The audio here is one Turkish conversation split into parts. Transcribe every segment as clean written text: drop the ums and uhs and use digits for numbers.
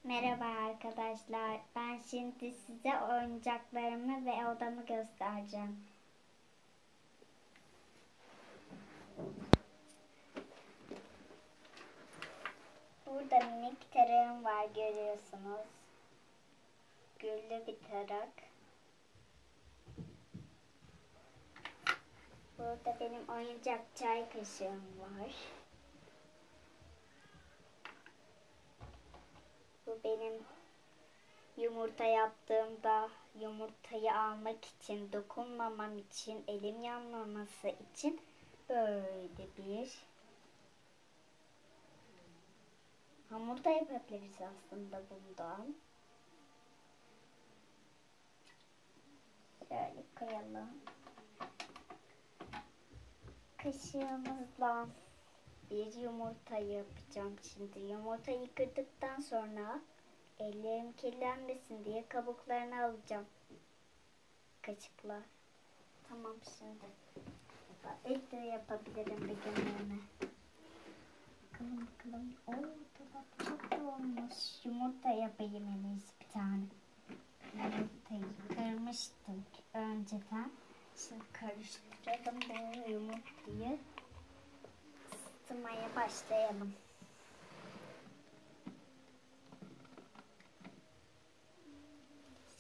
Merhaba arkadaşlar. Ben şimdi size oyuncaklarımı ve odamı göstereceğim. Burada minik tarağım var, görüyorsunuz. Güllü bir tarak. Burada benim oyuncak çay kaşığım var. Bu benim yumurta yaptığımda yumurtayı almak için, dokunmamam için, elim yanmaması için böyle bir hamur da yapabiliriz aslında bundan. Şöyle koyalım. Kaşığımızla bir yumurta yapacağım şimdi. Yumurtayı kırdıktan sonra ellerim kirlenmesin diye kabuklarını alacağım kaşıkla. Tamam, şimdi ilk de yapabilirim bir günlerine. Bakalım. Çok da olmuş. Yumurta yapayım en iyisi bir tane. Yumurtayı kırmıştık önceden. Şimdi karıştıralım bu yumurtayı. Isıtmaya başlayalım.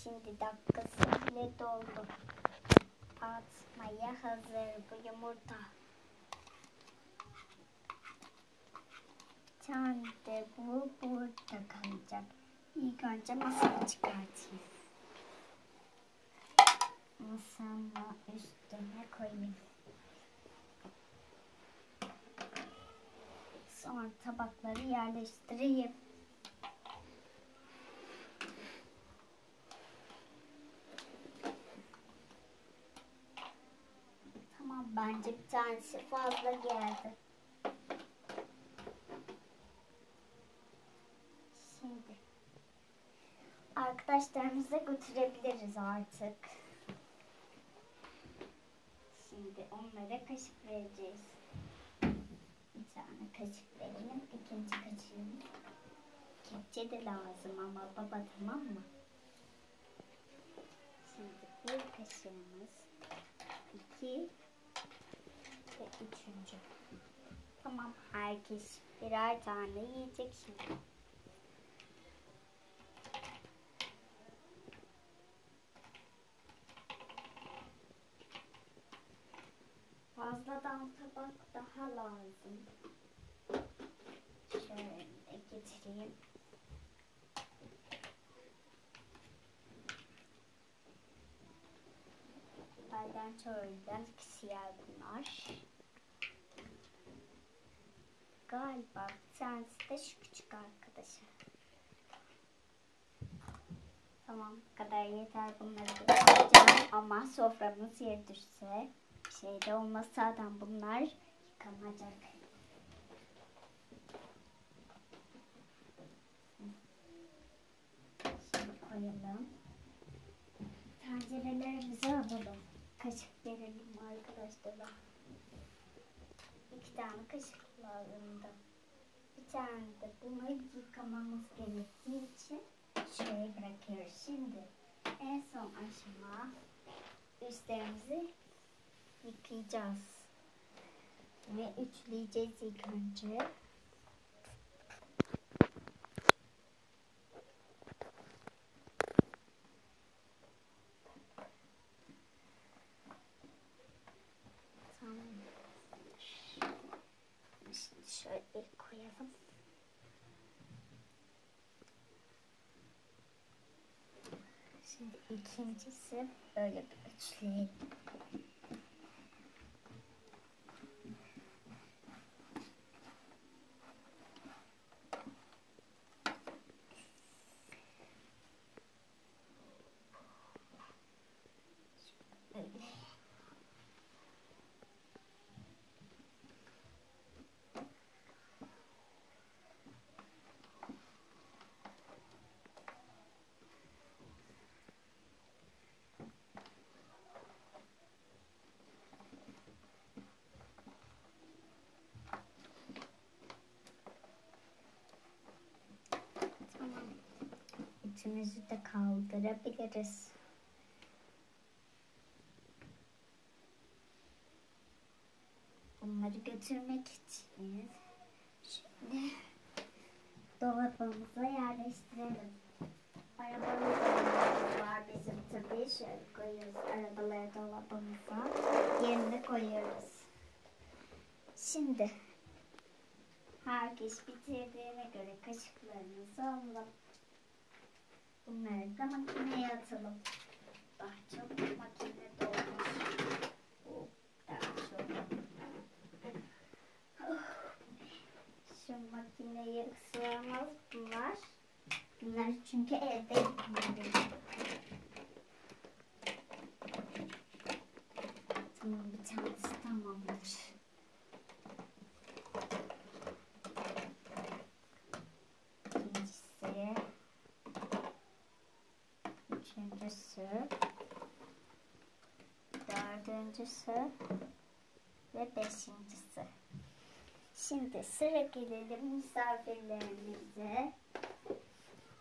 Şimdi dakikası bile doldu. Atmaya hazır bu yumurta. Şimdi bu burada kalacak. İlk önce masayı çıkartayım. Masamı üstüne koyayım. Sonra tabakları yerleştireyim. Tamam, bence bir tanesi fazla geldi. Şimdi arkadaşlarımıza götürebiliriz artık. Şimdi onlara kaşık vereceğiz. Bir tane kaşık verelim. İkinci kaşığımız. Kepçe de lazım ama baba, tamam mı? Şimdi bir kaşığımız. 2 ve 3. Tamam, herkes birer tane yiyecek şimdi. Fazladan tabak daha lazım. Şöyle getireyim. Baldençoğlu'dan siyah bunlar. Galiba bir tanesi de şu küçük arkadaşa. Tamam, bu kadar yeter, bunları götüreceğim. Ama soframız yere düşse, bir şey de olmaz, zaten bunlar yıkanacak. Şimdi koyalım. Tencerelerimizi alalım. Kaşık verelim arkadaşlara. 2 tane kaşık lazım da. Bir tane de bunu yıkamamız gerektiği için şuraya bırakıyoruz. Şimdi en son aşama, üstlerimizi yıkayacağız. Ve üçleyeceğiz ilk önce. Şimdi şöyle koyalım. Şimdi ikincisi böyle bir üçleyelim. Böyle. Göğsümüzü de kaldırabiliriz. Bunları götürmek için şimdi dolabımıza yerleştirelim. Arabalarımız var bizim tabii. Şöyle koyuyoruz arabaları dolabımıza. Yerine koyuyoruz. Şimdi herkes bitirdiğine göre kaşıklarımızı alalım. Bunları da makineye atalım. Daha çok makine dolmuş. Daha çok. Şu makineye sığamaz bunlar. Bunlar çünkü evde yapılıyor. Tamam, bir tanesi tamamdır. İkincisi, üçüncüsü, dördüncüsü ve beşincisi. Şimdi sıra gelelim misafirlerimize.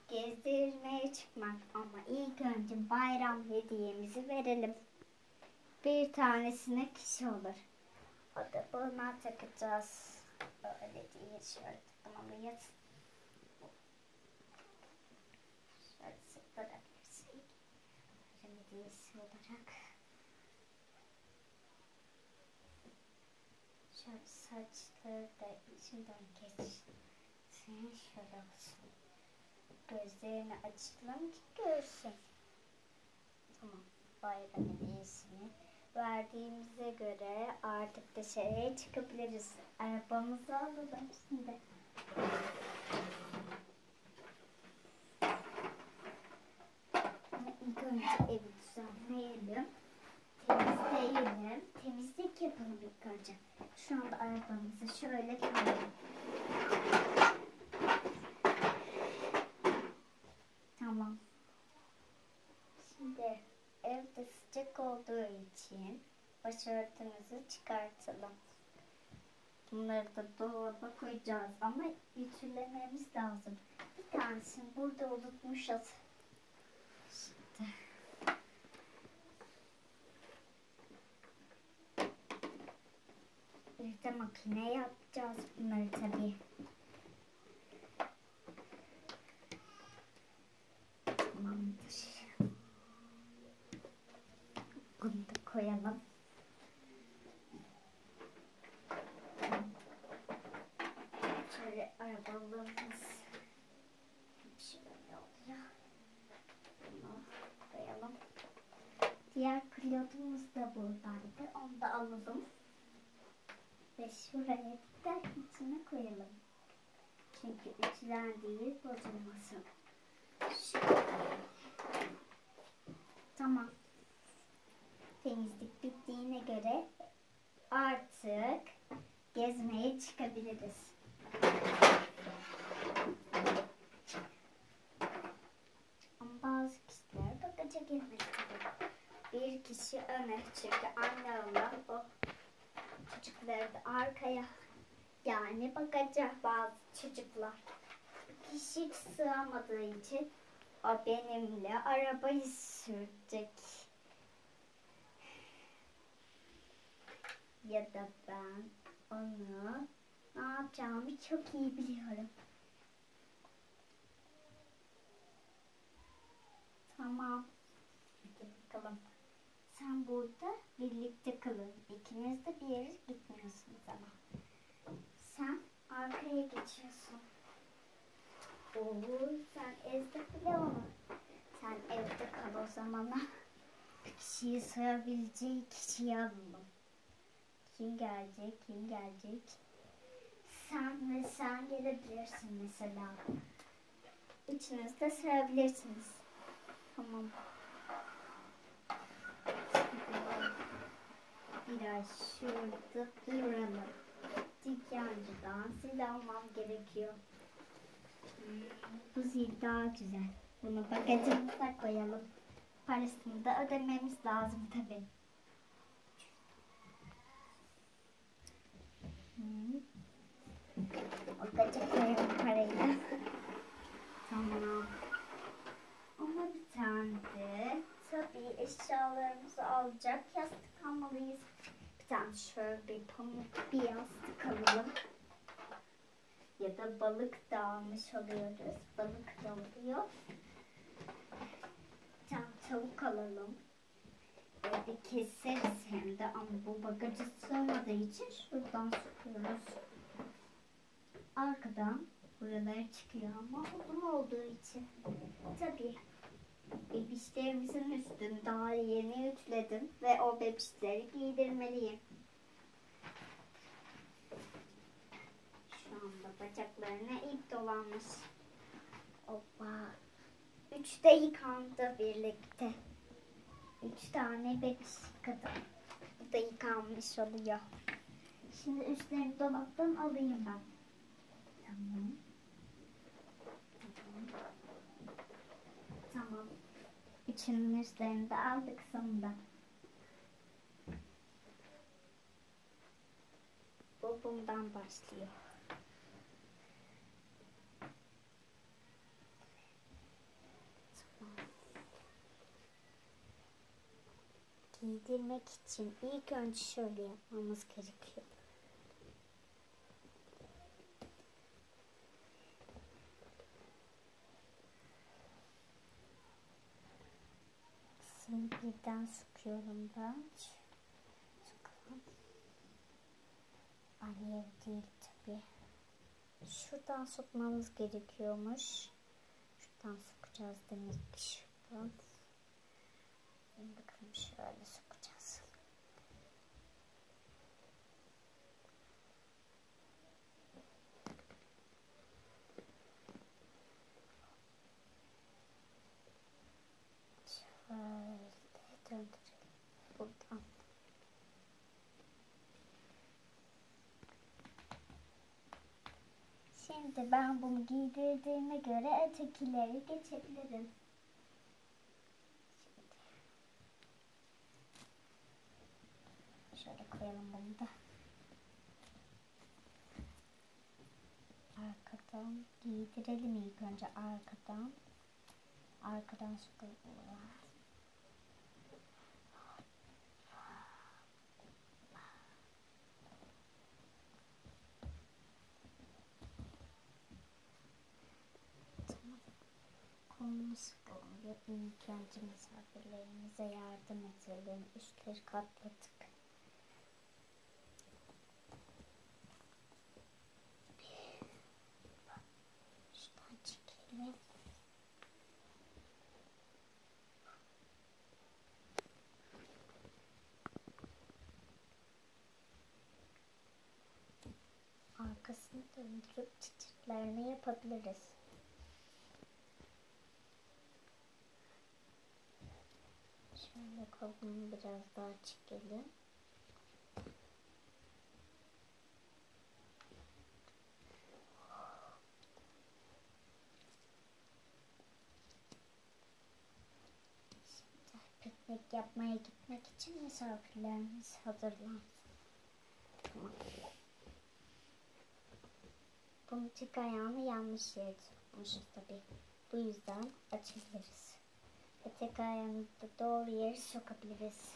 Gezdirmeye çıkmak ama ilk önce bayram hediyemizi verelim. Bir tanesine kişi olur. O da buna takacağız. Böyle değil, şöyle takmalıyız. Şöyle bırakırsın. Hediyesi olarak. Şöyle saçları da içinden geçsin. Şöyle olsun. Gözlerini açalım ki görsün. Tamam. Bayram hediyesini verdiğimize göre artık dışarıya çıkabiliriz. Arabamızı alalım şimdi. Ama ilk önce evi düzenleyelim. Temizleyelim. Temizlik yapalım ilk önce. Şu anda arabamızı şöyle koyalım. Tamam. Şimdi evde sıcak olduğu için başörtümüzü çıkartalım. Bunları da dolaba koyacağız ama ütülememiz lazım. Bir tanesini burada unutmuşuz. Şimdi. Bir de makine yapacağız bunları tabii. Tamamdır. Bunu da koyalım. Şöyle arabalarımız şöyle oluyor. Bunu koyalım. Diğer pilotumuz da buradaydı. Onu da alalım. Ve şuraya da içine koyalım. Çünkü ütülendiği bozulmasın. Şöyle. Tamam. Temizlik bittiğine göre artık gezmeye çıkabiliriz. Ama bazı kişiler bagaja gezmek istiyor. Bir kişi öne, çünkü anne olan o çocukları da arkaya, yani bagaja bazı çocuklar. Bir kişi sığamadığı için o benimle arabayı sürecek. Ya da ben onu ne yapacağımı çok iyi biliyorum. Tamam. Hadi bakalım. Sen burada birlikte kalın. İkiniz de bir yere gitmiyorsunuz ama. Sen arkaya geçiyorsun. Oo, sen ezde bile onu. Sen evde kal o zaman. Bir kişiyi sığabileceği kişiyi alalım. Kim gelecek, kim gelecek? Sen ve sen gelebilirsin mesela. Üçünüz de sığabilirsiniz. Tamam. Biraz şurada duralım. Dükkancıdan zil almam gerekiyor. Bu zil daha güzel. Bunu bagajımıza koyalım. Parasını da ödememiz lazım tabii. Bagaja koyalım parayı da. Tamam. alacak yastık almalıyız. Bir tane şöyle bir pamuk bir yastık alalım. Ya da balık da almış oluyoruz. Balık da oluyor. Bir tane tavuk alalım. Böyle keseriz hem de, ama bu bagaja sığmadığı için şuradan sokuyoruz. Arkadan buralara çıkıyor ama uzun olduğu için. Tabii bebişlerimizin üstünü daha yeni ütüledim ve o bebişleri giydirmeliyim. Şu anda bacaklarına ip dolanmış. Hoppa. 3 de yıkandı birlikte. 3 tane bebiş kadın. Bu da yıkanmış oluyor. Şimdi üstlerini dolaptan alayım ben. Tamam. Tamam. Üçünün üstlerini de aldık sonunda. Bu bundan başlıyor. Tamam. Giydirmek için ilk önce şöyle yapmamız gerekiyor. Şimdi birden sıkıyorum ben. Sıkalım. Alev değil tabii. Şuradan sokmamız gerekiyormuş. Şuradan sokacağız demek ki şuradan. Bakalım şöyle sokacağız. Şöyle döndürelim buradan. Şimdi ben bunu giydirdiğime göre ötekileri geçebilirim. Şöyle koyalım bunu da. Arkadan giydirelim ilk önce arkadan. Arkadan sokalım. Tamam. Kolunu sıkalım. İlk önce misafirlerimize yardım edelim. Üstleri katladık. Şuradan çekelim. Arkasını döndürüp çıtırtlarını yapabiliriz. Şöyle kolunu biraz daha çekelim. Şimdi piknik yapmaya gitmek için misafirlerimiz hazırlansın. Tamam. Bunun tek ayağını yanlış yere tutmuşuz tabii. Bu yüzden açabiliriz. Ve tek ayağını da doğru yere sokabiliriz.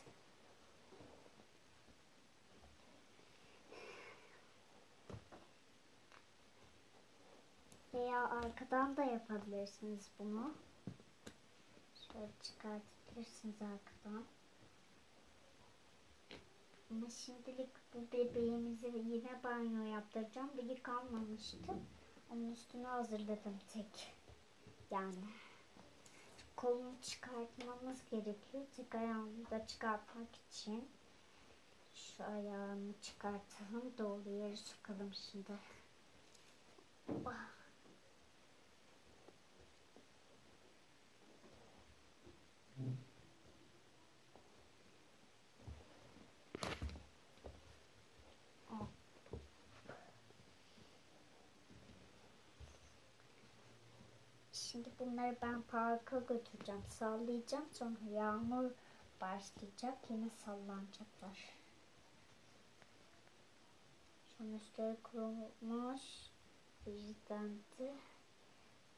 Veya arkadan da yapabilirsiniz bunu. Şöyle çıkartabilirsiniz arkadan. Ama şimdilik bu bebeğimizi yine banyo yaptıracağım. Bu yıkanmamıştı. Onun üstünü hazırladım tek. Yani kolunu çıkartmamız gerekiyor. Tek ayağını da çıkartmak için. Şu ayağını çıkartalım. Doğru yere sokalım şimdi. Şimdi bunları ben parka götüreceğim. Sallayacağım. Sonra yağmur başlayacak. Yine sallanacaklar. Şunun üstleri kurumuş. Bu yüzden de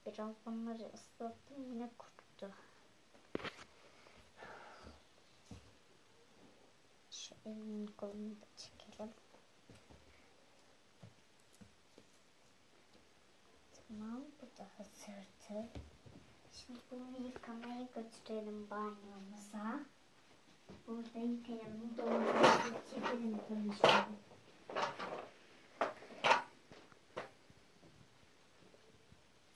biraz bunları ıslattım. Yine kuruttu. Elini kolunu da çekelim. Tamam, bu da hazırdı. Şimdi bunu yıkamaya götürelim banyomuza. Burada yıkayalım, doğru çekelim konuşalım.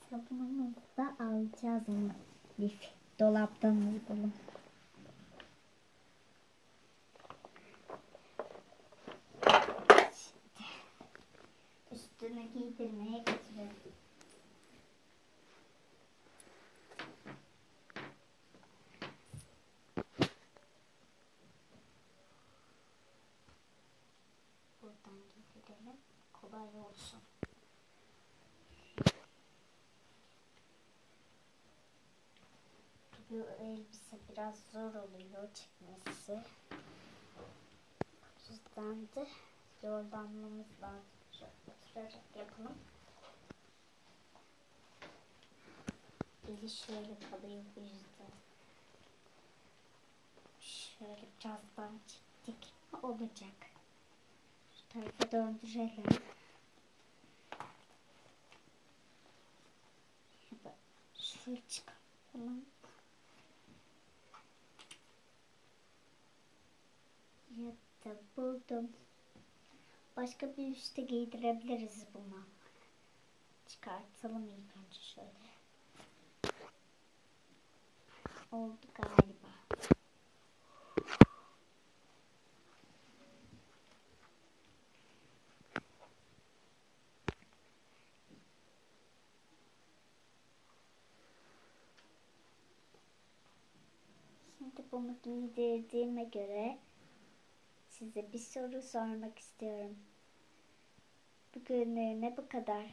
Sabunumuzu da alacağız onu. Bir dolaptan alalım. Şimdi üstüne giydirmeye götürelim. Buradan giydirelim. Kolay olsun. Bu elbise biraz zor oluyor çekmesi. O yüzden de yollanmamız lazım. Şöyle oturarak yapalım. Eli şöyle kalıyor bu yüzden. Şöyle birazdan çektik. Olacak. Şu tarafa döndürelim. Şöyle çıkartalım. Ya da buldum. Başka bir üste giydirebiliriz bunu. Çıkartalım ilk önce şöyle. Oldu galiba. Şimdi bunu giydirdiğime göre size bir soru sormak istiyorum. Bugünlüğüne bu kadar.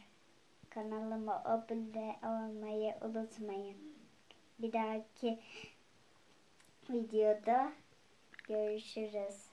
Kanalıma abone olmayı unutmayın. Bir dahaki videoda görüşürüz.